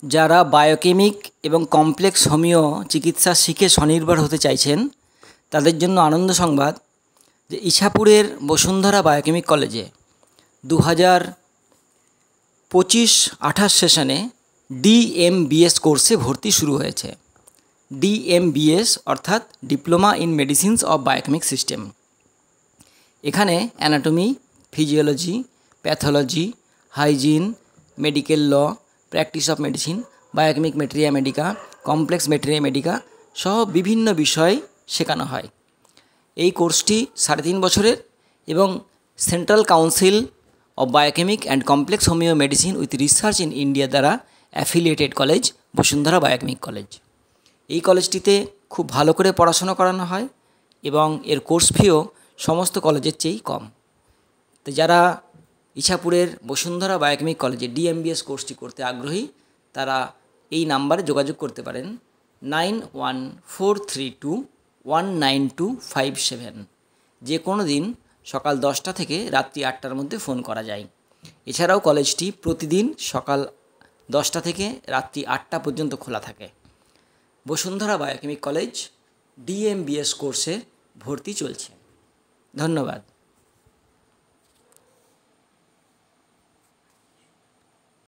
যারা বায়োকেমিক এবং complex homeo চিকিৎসা শিখে স্বনির্ভর হতে চাইছেন তাদের জন্য আনন্দ সংবাদ যে ইছাপুরের বসুন্ধরা বায়োকেমিক কলেজে 2025-28 সেশনে ডিএমবিএস কোর্সে ভর্তি শুরু হয়েছে। ডিএমবিএস অর্থাৎ diploma in medicines of biochemic system. এখানে anatomy, physiology, pathology, hygiene, medical law, practice of medicine, biochemic materia medica, complex materia medica সহ বিভিন্ন বিষয় শেখানো হয়। এই কোর্সটি 3.5 বছরের এবং central council of biochemic and complex homoeo medicine with research in India দ্বারা affiliated college Bashundhara biochemic college. এই কলেজটিতে খুব ভালো করে পড়াশোনা করানো হয় এবং এর কোর্স ফিও সমস্ত কলেজের চেয়েই কম। তো যারা ইছাপুরের বসুন্ধরা বায়োকেমিক কলেজে ডিএমবিএস কোর্সটি করতে আগ্রহী তারা এই নাম্বারে যোগাযোগ করতে পারেন 9143219257। যে কোনো দিন সকাল 10টা থেকে রাত্রি 8টার মধ্যে ফোন করা যায়। এছাড়াও কলেজটি প্রতিদিন সকাল 10টা থেকে রাত্রি 8টা পর্যন্ত খোলা থাকে। বসুন্ধরা বায়োকেমিক কলেজ ডিএমবিএস কোর্সে ভর্তি চলছে। ধন্যবাদ।